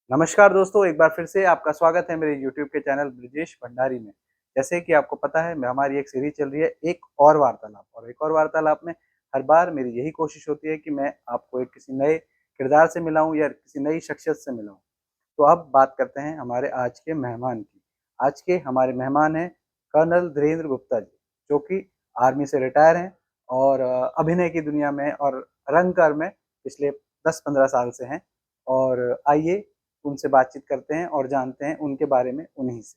नमस्कार दोस्तों, एक बार फिर से आपका स्वागत है मेरे यूट्यूब के चैनल ब्रिजेश भंडारी में। जैसे कि आपको पता है मैं हमारी एक सीरीज़ चल रही है एक और वार्तालाप और एक और वार्तालाप में हर बार मेरी यही कोशिश होती है कि मैं आपको एक किसी नए किरदार से मिलाऊँ या किसी नई शख्सियत से मिलाऊँ। तो अब बात करते हैं हमारे आज के मेहमान की। आज के हमारे मेहमान हैं कर्नल धीरेन्द्र गुप्ता जी, जो कि आर्मी से रिटायर हैं और अभिनय की दुनिया में और रंगकर्म में पिछले 10-15 साल से हैं। और आइए उनसे बातचीत करते हैं और जानते हैं उनके बारे में उन्हीं से।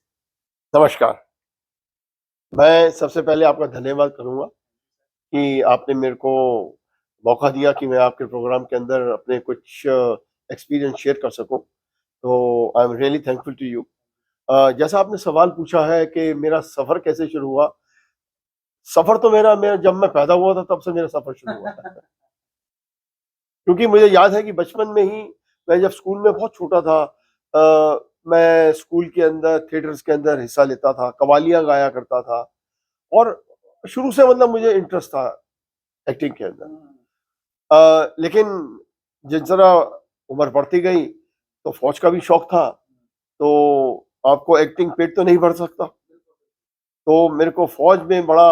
नमस्कार। मैं सबसे पहले आपका धन्यवाद करूँगा कि आपने मेरे को मौका दिया कि मैं आपके प्रोग्राम के अंदर अपने कुछ एक्सपीरियंस शेयर कर सकूँ। तो I am really thankful to you. जैसा आपने सवाल पूछा है कि मेरा सफ़र कैसे शुरू हुआ, सफ़र तो मेरा जब मैं पैदा हुआ था तब से मेरा सफ़र शुरू हुआ था। क्योंकि मुझे याद है कि बचपन में ही मैं जब स्कूल में बहुत छोटा था, मैं स्कूल के अंदर थिएटर्स के अंदर हिस्सा लेता था, कव्वालियाँ गाया करता था और शुरू से मतलब मुझे इंटरेस्ट था एक्टिंग के अंदर। लेकिन जिस तरह उम्र बढ़ती गई तो फौज का भी शौक था, तो आपको एक्टिंग पेट तो नहीं भर सकता, तो मेरे को फौज में बड़ा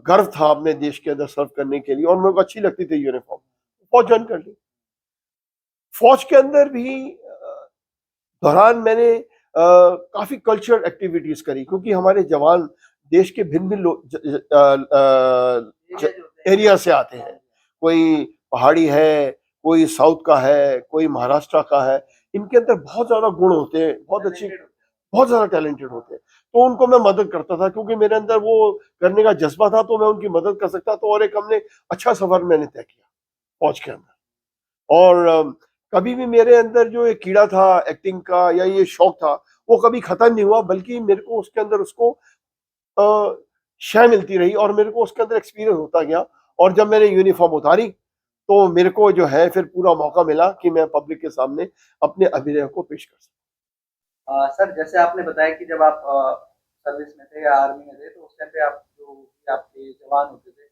गर्व था अपने देश के अंदर सर्व करने के लिए और मेरे को अच्छी लगती थी यूनिफॉर्म। फौज ज्वाइन कर ली। फौज के अंदर भी दौरान मैंने काफी कल्चरल एक्टिविटीज करी, क्योंकि हमारे जवान देश के भिन्न भिन्न एरिया से आते हैं। कोई पहाड़ी है, कोई साउथ का है, कोई महाराष्ट्र का है। इनके अंदर बहुत ज्यादा गुण होते हैं, बहुत अच्छी, बहुत ज्यादा टैलेंटेड होते हैं। तो उनको मैं मदद करता था, क्योंकि मेरे अंदर वो करने का जज्बा था, तो मैं उनकी मदद कर सकता। तो और एक हमने अच्छा सफर मैंने तय किया फौज के अंदर। और कभी भी मेरे अंदर जो ये कीड़ा था एक्टिंग का या ये शौक था, वो कभी खत्म नहीं हुआ, बल्कि मेरे को उसके अंदर उसको शय मिलती रही और मेरे को उसके अंदर एक्सपीरियंस होता गया। और जब मैंने यूनिफॉर्म उतारी तो मेरे को जो है फिर पूरा मौका मिला कि मैं पब्लिक के सामने अपने अभिनय को पेश कर सकूं। सर, जैसे आपने बताया कि जब आप सर्विस में थे या आर्मी में थे, तो उस टाइम पे आप जो भी आपके जवान होते थे,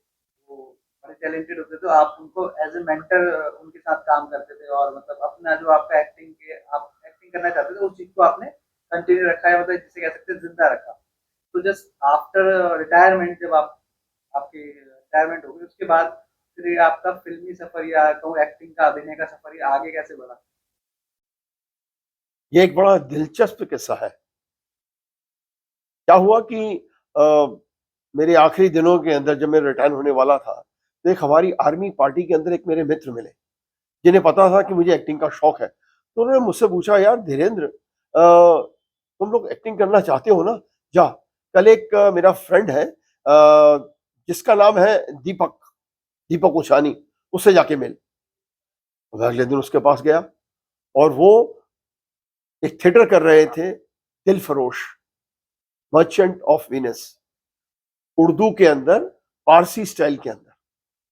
वो बड़े टैलेंटेड होते थे, तो आप उनको एज़ ए मेंटर उनके साथ काम करते थे और मतलब अपना जो आपका आप एक्टिंग करना चाहते थे, उस चीज़ को आपने कंटिन्यू रखा है, मतलब जिसे कह सकते हैं ज़िंदा रखा। तो जस्ट आफ्टर रिटायरमेंट, जब आप आपकी रिटायरमेंट हो गई, उसके बाद फिर ये आपका फ़िल्मी सफ़र या कहूँ एक्टिंग का, अभिनय का सफ़र, ये आगे कैसे बढ़ा? ये एक बड़ा दिलचस्प किस्सा है। क्या हुआ कि मेरे आखिरी दिनों के अंदर जब मैं रिटायर होने वाला था, तो एक हमारी आर्मी पार्टी के अंदर एक मेरे मित्र मिले, जिन्हें पता था कि मुझे एक्टिंग का शौक है। तो उन्होंने मुझसे पूछा, यार धीरेन्द्र, तुम लोग एक्टिंग करना चाहते हो ना, जा कल एक मेरा फ्रेंड है, जिसका नाम है दीपक, दीपक उचानी, उससे जाके मिल। तो मैं अगले दिन उसके पास गया और वो एक थिएटर कर रहे थे, दिल फरोश, मर्चेंट ऑफ वीनस, उर्दू के अंदर, पारसी स्टाइल के अंदर।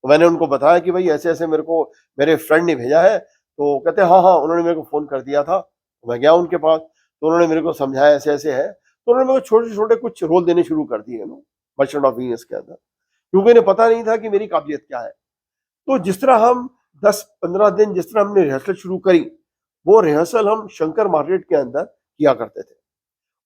तो मैंने उनको बताया कि भाई ऐसे ऐसे मेरे को मेरे फ्रेंड ने भेजा है। तो कहते हाँ हाँ, उन्होंने मेरे को फोन कर दिया था। तो मैं गया उनके पास, तो उन्होंने मेरे को समझाया ऐसे ऐसे है। तो उन्होंने मेरे को छोटे छोटे कुछ रोल देने शुरू कर दिए ना, मर्चेंट ऑफ वीनस के अंदर, क्योंकि इन्हें पता नहीं था कि मेरी काबिलियत क्या है। तो जिस तरह हम 10-15 दिन जिस तरह हमने रिहर्सल शुरू करी, वो रिहर्सल हम शंकर मार्केट के अंदर किया करते थे।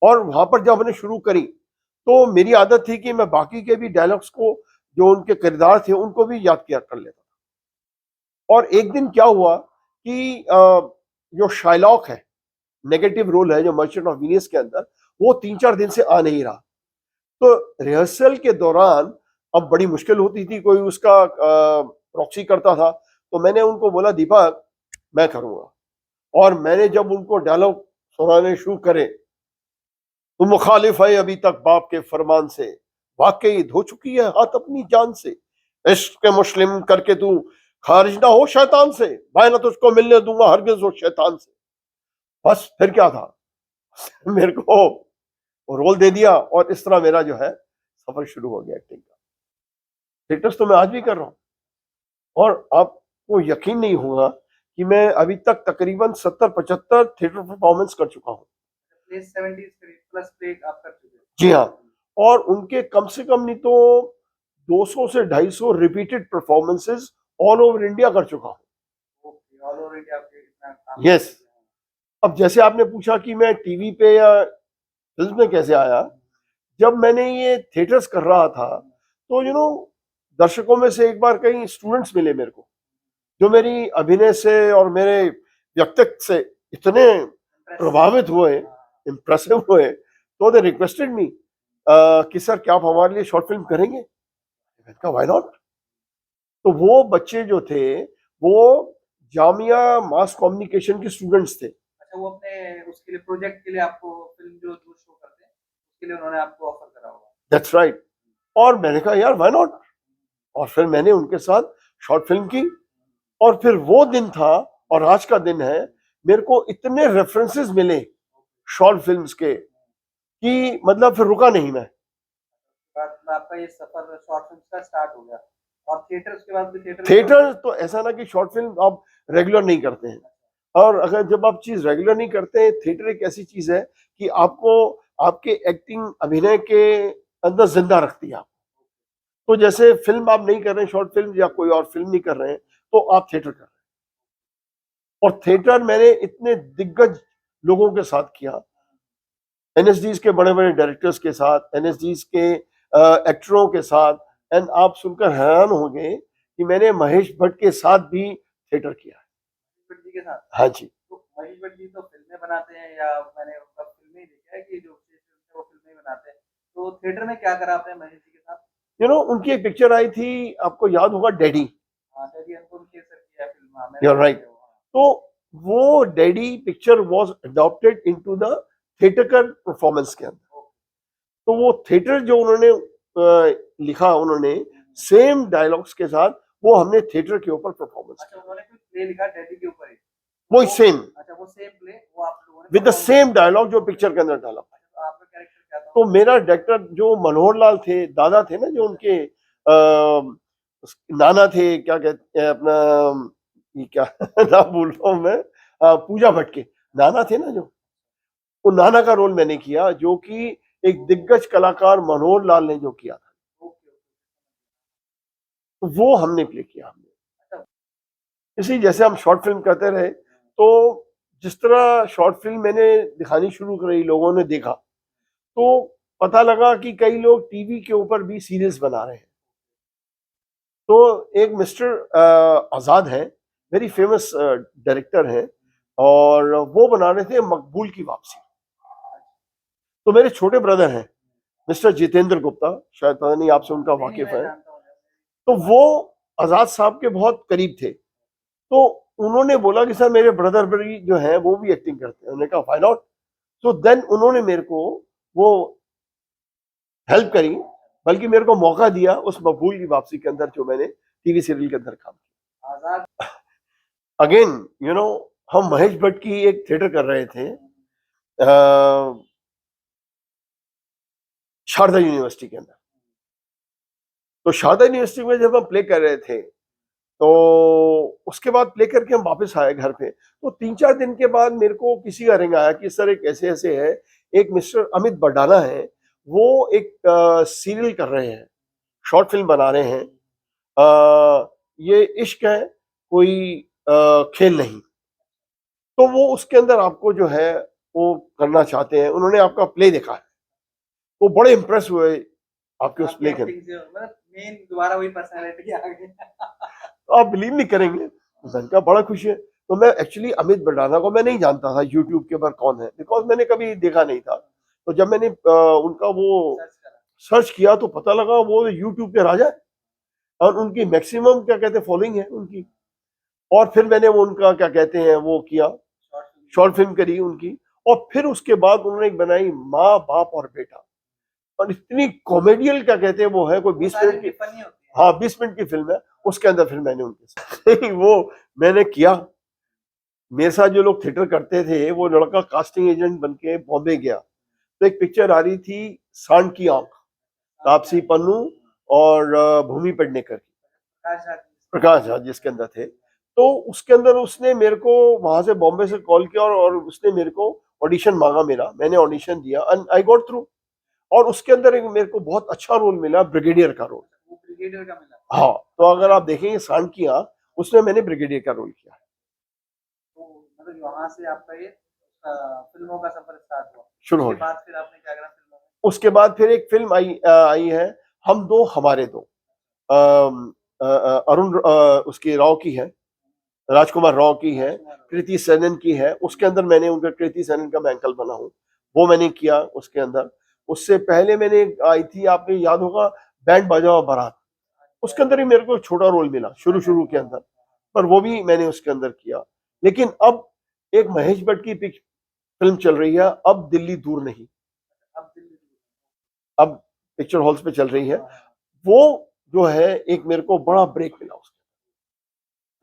और वहां पर जब हमने शुरू करी, तो मेरी आदत थी कि मैं बाकी के भी डायलॉग्स को, जो उनके किरदार थे, उनको भी याद किया कर लेता था। और एक दिन क्या हुआ कि जो शाइलॉक है, नेगेटिव रोल है जो मर्चेंट ऑफ वीनियस के अंदर, वो 3-4 दिन से आ नहीं रहा। तो रिहर्सल के दौरान अब बड़ी मुश्किल होती थी, कोई उसका प्रॉक्सी करता था। तो मैंने उनको बोला, दीपक मैं करूंगा। और मैंने जब उनको डायलॉग सुनाने शुरू करे, तू मुखालिफ है अभी तक बाप के फरमान से, वाकई धो चुकी है हाथ अपनी जान से, इश्क के मुस्लिम करके तू खारिज ना हो शैतान से, मैं ना तुझको मिलने दूंगा हरगिज वो शैतान से। बस फिर क्या था, मेरे को वो रोल दे दिया और इस तरह मेरा जो है सफर शुरू हो गया एक्टिंग का। थिएटर्स तो मैं आज भी कर रहा हूँ और आपको यकीन नहीं होगा कि मैं अभी तक तकरीबन 70-75 थिएटर परफॉर्मेंस कर चुका हूँ। प्लेस 70 प्लस प्ले आप कर चुके हैं। जी हाँ। और उनके कम से कम नहीं तो 200 से 250 repeated performances all over India कर चुका हूँ। ओके, ऑल ओवर इंडिया आपके इतना काम कर यस। चुके हैं। अब जैसे आपने पूछा कि मैं टीवी पे या फिल्म में कैसे आया, जब मैंने ये थिएटर्स कर रहा था तो दर्शकों में से एक बार कई स्टूडेंट्स मिले मेरे को, जो मेरी अभिनय से और मेरे व्यक्तित्व से इतने प्रभावित हुए, इम्प्रेसिव हुए, तो दे रिक्वेस्टेड मी कि सर क्या आप हमारे लिए शॉर्ट फिल्म करेंगे? मैंने कहा व्हाई नॉट। तो वो बच्चे जो थे वो जामिया मास कम्युनिकेशन के स्टूडेंट्स थे। अच्छा, वो अपने उसके लिए प्रोजेक्ट के लिए आपको फिल्म जो जो शो करते हैं उसके लिए उन्होंने आपको ऑफर करा होगा। That's right. और मैंने कहा यार व्हाई नॉट, और फिर मैंने उनके साथ शॉर्ट फिल्म की। और फिर वो दिन था और आज का दिन है, मेरे को इतने रेफरेंसेस मिले शॉर्ट फिल्म्स के कि मतलब फिर रुका नहीं मैं। बाद में आपका ये सफर शॉर्ट फिल्म का स्टार्ट हो गया और थिएटर उसके बाद भी थिएटर तो ऐसा ना कि शॉर्ट फिल्म आप रेगुलर नहीं करते हैं, और अगर जब आप चीज रेगुलर नहीं करते हैं, थिएटर एक ऐसी चीज है कि आपको आपके एक्टिंग अभिनय के अंदर जिंदा रखती है। तो जैसे फिल्म आप नहीं कर रहे हैं, शॉर्ट फिल्म या कोई और फिल्म नहीं कर रहे हैं, तो आप थिएटर कर रहे हैं। और थिएटर मैंने इतने दिग्गज लोगों के साथ किया, एनएसडीज के बड़े बड़े डायरेक्टर्स के साथ, एनएसडीज के एक्टरों के साथ। एंड आप सुनकर हैरान होंगे कि मैंने महेश भट्ट के साथ भी थिएटर किया है। महेश भट्ट जी के साथ? हाँ जी। तो महेश भट्ट जी तो फिल्में बनाते हैं, या मैंने उनका फिल्में ही देखा है कि जो वो फिल्में बनाते हैं, तो थिएटर में क्या करा आपने महेश जी के साथ? उनकी एक पिक्चर आई थी, आपको याद होगा, डैडी। हाँ, डैडी अंकुर केसर किया फिल्म। हाँ, यू आर राइट। तो वो daddy picture was adopted into the theatre का परफॉर्मेंस के अंदर। तो वो थिएटर जो उन्होंने लिखा, उन्होंने सेम डायलॉग्स के साथ वो हमने थिएटर के ऊपर परफॉर्मेंस अच्छा, उन्होंने कोई प्ले लिखा डैडी के ऊपर ही? वो सेम, अच्छा, वो सेम प्ले वो आप लोगों ने विद द सेम डायलॉग जो पिक्चर के अंदर डाला। तो आपका कैरेक्टर क्या था? तो मेरा डायरेक्टर जो मनोहर लाल थे, दादा थे ना, जो उनके नाना थे, क्या कहते हैं अपना, ये क्या नाम भूल रहा हूँ मैं, पूजा भट्ट के नाना थे ना, जो वो नाना का रोल मैंने किया, जो कि एक दिग्गज कलाकार मनोहर लाल ने जो किया था, तो वो हमने प्ले किया हमने। इसी जैसे हम शॉर्ट फिल्म करते रहे, तो जिस तरह शॉर्ट फिल्म मैंने दिखानी शुरू करी, लोगों ने देखा, तो पता लगा कि कई लोग टीवी के ऊपर भी सीरीज बना रहे हैं। तो एक मिस्टर आजाद है, वेरी फेमस डायरेक्टर हैं, और वो बना रहे थे मकबूल की वापसी। तो मेरे छोटे ब्रदर हैं मिस्टर जितेंद्र गुप्ता, शायद पता नहीं आपसे उनका वाकिफ है। तो वो आजाद साहब के बहुत करीब थे, तो उन्होंने बोला कि सर मेरे ब्रदर भी जो है वो भी एक्टिंग करते हैं। उन्होंने कहा व्हाई नॉट। तो देन उन्होंने मेरे को वो हेल्प करी, बल्कि मेरे को मौका दिया उस मकबूल की वापसी के अंदर, जो मैंने टीवी सीरियल के अंदर काम किया। अगेन हम महेश भट्ट की एक थिएटर कर रहे थे शारदा यूनिवर्सिटी के अंदर। तो शारदा यूनिवर्सिटी में जब हम प्ले कर रहे थे, तो उसके बाद प्ले करके हम वापस आए घर पे, तो 3-4 दिन के बाद मेरे को किसी का रिंग आया कि सर एक ऐसे ऐसे है, एक मिस्टर अमित बडाना है, वो एक सीरियल कर रहे हैं, शॉर्ट फिल्म बना रहे हैं, ये इश्क है कोई खेल नहीं। तो वो उसके अंदर आपको जो है वो करना चाहते हैं, उन्होंने आपका प्ले देखा है, वो बड़े इंप्रेस हुए आपके उस प्ले के। मेन दोबारा वही पर्सनालिटी आ गई। तो आप बिलीव नहीं करेंगे, मैंने कहा बड़ा खुशी है। तो मैं एक्चुअली अमित बडाना को मैं नहीं जानता था यूट्यूब के ऊपर कौन है, बिकॉज मैंने कभी देखा नहीं था। तो जब मैंने उनका वो सर्च किया तो पता लगा वो यूट्यूब के राजा है, और उनकी मैक्सिमम क्या कहते हैं फॉलोइंग है उनकी। और फिर मैंने वो उनका क्या कहते हैं वो किया, शॉर्ट फिल्म करी उनकी। और फिर उसके बाद उन्होंने एक बनाई माँ बाप और बेटा, और इतनी कॉमेडियल क्या कहते हैं वो है, कोई 20 मिनट की, हाँ 20 मिनट की फिल्म है। उसके अंदर फिर मैंने उनके साथ वो मैंने किया। मेरे साथ जो लोग थिएटर करते थे, वो लड़का कास्टिंग एजेंट बन के बॉम्बे गया, तो एक पिक्चर आ रही थी सांड की आंख, तापसी पन्नू और भूमि पेडनेकर की, प्रकाश झा जिसके अंदर थे। तो उसके अंदर उसने मेरे को वहां से बॉम्बे से कॉल किया, और उसने मेरे को ऑडिशन मांगा मेरा, मैंने ऑडिशन दिया एंड आई गॉट थ्रू। और उसके अंदर एक मेरे को बहुत अच्छा रोल मिला, ब्रिगेडियर का रोल। वो ब्रिगेडियर का मिला? हाँ। तो अगर आप देखेंगे सांड की आंख, उसमें मैंने ब्रिगेडियर का रोल किया है। तो मतलब वहां से आपका ये फिल्मों का सफर स्टार्ट हुआ। शुरू हो उसके गया। बाद फिर आपने क्या करा फिल्मों में? उसके बाद फिर एक फिल्म आई है, हम दो हमारे दो। अरुण उसकी राव की है, राजकुमार राव की है, कृति सेनन की है। उसके अंदर मैंने उनका, कृति सेनन का मैं अंकल बना हूँ, वो मैंने किया उसके अंदर। उससे पहले मैंने आई थी, आपने याद होगा, बैंड बाजा बारात। उसके अंदर ही मेरे को छोटा रोल मिला शुरू शुरू के अंदर, पर वो भी मैंने उसके अंदर किया। लेकिन अब एक महेश भट्ट की फिल्म चल रही है, अब दिल्ली दूर नहीं, अब दिल्ली अब पिक्चर हॉल्स पे चल रही है। वो जो है, एक मेरे को बड़ा ब्रेक मिला उसमें,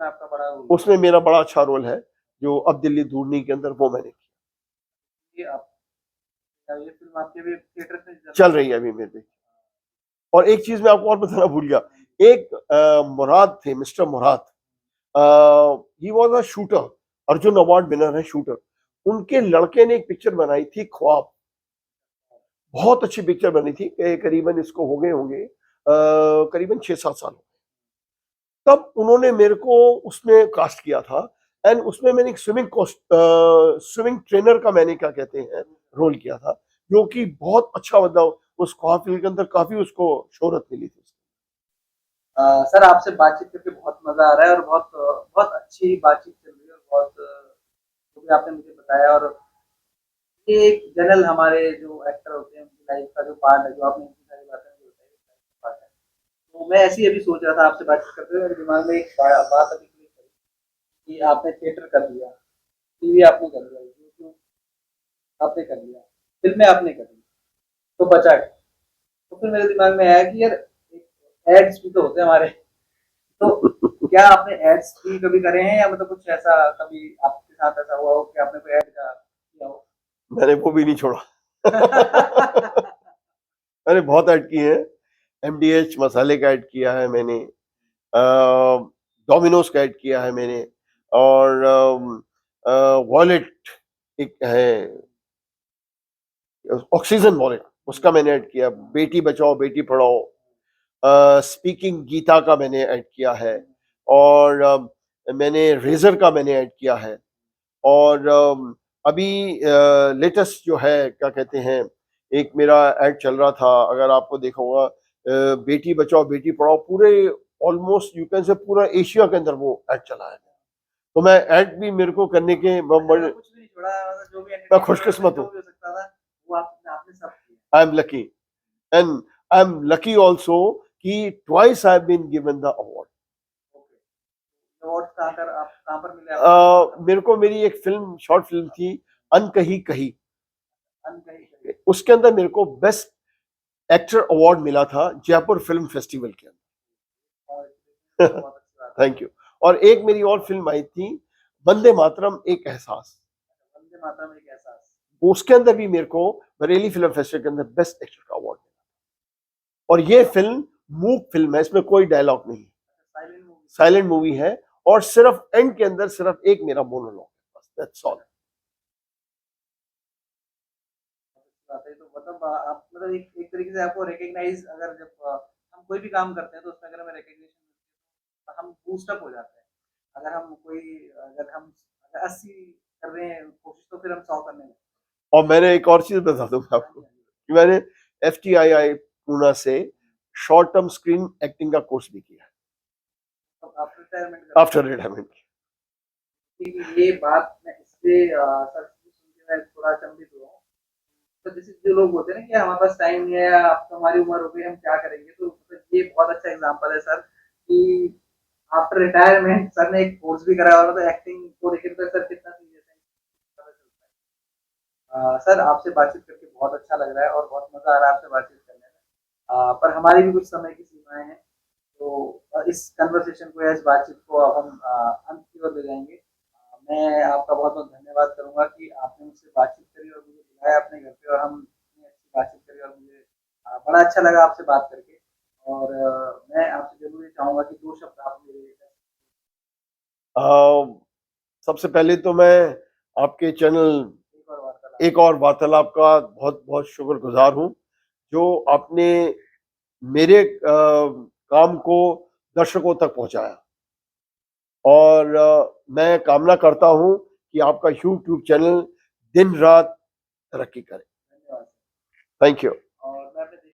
में आपका बड़ा रोल उसमें मेरा बड़ा अच्छा रोल है, जो अब दिल्ली दूर नहीं के अंदर वो मैंने किया। ये आप ये फिल्म आपके भी थिएटर में चल रही है अभी मेरे। और एक चीज मैं आपको और बताना भूल गया, एक मुराद थे, mister Murad, he was a shooter, Arjun award winner है शूटर। उनके लड़के ने एक पिक्चर बनाई थी ख्वाब, बहुत अच्छी पिक्चर बनी थी, करीबन इसको हो गए होंगे करीबन 6-7 साल। तब उन्होंने मेरे को उसमें कास्ट किया था, एंड उसमें मैंने एक स्विमिंग ट्रेनर का, मैंने क्या कहते हैं, रोल किया था, जो कि बहुत अच्छा, मतलब उस ख्वाब फिल्म के अंदर काफी उसको शोहरत मिली थी। सर आपसे बातचीत करके बहुत मजा आ रहा है और बहुत बहुत अच्छी बातचीत चल रही है और बहुत जो भी आपने मुझे बताया। और ये एक जनरल हमारे जो एक्टर होते हैं उनकी लाइफ का जो पार्ट है, जो आपने इतनी सारी बातें मुझे बताई, पार्ट है। तो मैं ऐसे ही अभी सोच रहा था आपसे बातचीत करते हुए, मेरे दिमाग में एक बात अभी क्लिक करी कि आपने थिएटर कर लिया, टीवी आपने कर लिया, यूट्यूब आपने कर लिया, फिल्में आपने कर ली, तो बचा क्या? तो फिर मेरे दिमाग में आया कि यार एड्स भी तो होते हैं हमारे, तो क्या आपने एड्स भी कभी करे हैं या मतलब कुछ ऐसा कभी आपके साथ ऐसा हुआ हो कि आपने कोई ऐड का किया हो? मैंने वो भी नहीं छोड़ा। मैंने बहुत ऐड किए हैं, एमडीएच मसाले का ऐड किया है मैंने, डोमिनोज का ऐड किया है मैंने, और वॉलेट एक है, ऑक्सीजन वॉलेट, उसका मैंने ऐड किया, बेटी बचाओ बेटी पढ़ाओ, स्पीकिंग गीता का मैंने ऐड किया है, और मैंने रेजर का मैंने ऐड किया है, और अभी लेटेस्ट जो है, क्या कहते हैं, एक मेरा ऐड चल रहा था, अगर आपको देखा होगा, बेटी बचाओ बेटी पढ़ाओ, पूरे ऑलमोस्ट यू कैन से पूरा एशिया के अंदर वो ऐड चला है। तो मैं ऐड भी मेरे को करने के कुछ भी नहीं छोड़ा, मतलब जो भी मैं एंटरटेनमेंट खुशकिस्मत जो हूँ। भी हो सकता था वो आपने सब किया। I am lucky, and I am lucky also कि twice I have been given the award. Award कहाँ कर आप कहाँ पर मिले आपको? मेरे को मेरी एक फिल्म, शॉर्ट फिल्म थी, अनकही कही, अनकही कही। उसके अंदर मेरे को बेस्ट एक्टर अवार्ड मिला था जयपुर फिल्म फेस्टिवल के और अंदर। बहुत अच्छी बात है। Thank you. और एक मेरी और फिल्म आई थी, वंदे मातरम एक एहसास, वंदे मातरम एक एहसास। उसके अंदर भी मेरे को बरेली फिल्म फेस्टिवल के अंदर बेस्ट एक्टर का अवार्ड मिला। और ये फिल्म मूक फिल्म है, इसमें कोई डायलॉग नहीं, साइलेंट मूवी। साइलेंट मूवी है, और सिर्फ एंड के अंदर सिर्फ एक मेरा मोनोलॉग है, बस दैट्स ऑल। बात है, तो मतलब आप मतलब एक तरीके से आपको रिकॉग्नाइज, अगर जब हम कोई भी काम करते हैं तो उसमें अगर हमें रिकॉग्निशन हम बूस्ट अप हो जाते हैं। अगर हम अगर हम अगर 80 कर रहे हैं कोशिश, तो फिर हम 100 करने लगते और मैंने एक और चीज बता दूंगा हैं। हाँ आपको, जी, हाँ जी। कि मैंने FTII पूना से शॉर्ट टर्म स्क्रीन एक्टिंग का कोर्स भी किया तो आप रिटायरमेंट कर आफ्टर रिटायरमेंट। ये बात मैं इसलिए सर सुन के मैं थोड़ा अचंभित हुआ हूँ। तो जैसे जो लोग होते हैं ना कि हमारे पास टाइम नहीं है, अब तो हमारी उम्र हो गई, हम क्या करेंगे, तो मतलब ये बहुत अच्छा एग्जांपल है सर कि आफ्टर रिटायरमेंट सर ने एक कोर्स भी करा होगा, तो एक्टिंग को लेकर तो सर कितना सीरियस है पता चलता है। सर आपसे बातचीत करके बहुत अच्छा लग रहा है और बहुत मजा आ रहा है आपसे बातचीत करने में। पर हमारी भी कुछ समय की सीमाएं हैं, तो इस कन्वर्सेशन को या इस बातचीत को अब हम अंत की ओर ले जाएंगे। मैं आपका बहुत बहुत धन्यवाद करूंगा कि आपने मुझसे बातचीत करी और मुझे बुलाया अपने घर पे, और हम इतनी अच्छी बातचीत करी, और मुझे बड़ा अच्छा लगा आपसे बात करके। और मैं आपसे जरूर ये चाहूंगा कि 2 शब्द आप मेरे लिए सबसे पहले तो मैं आपके चैनल एक और वार्तालाप का बहुत बहुत शुक्रगुजार हूँ, जो आपने मेरे काम को दर्शकों तक पहुंचाया। और मैं कामना करता हूं कि आपका YouTube चैनल दिन रात तरक्की करे। Thank you.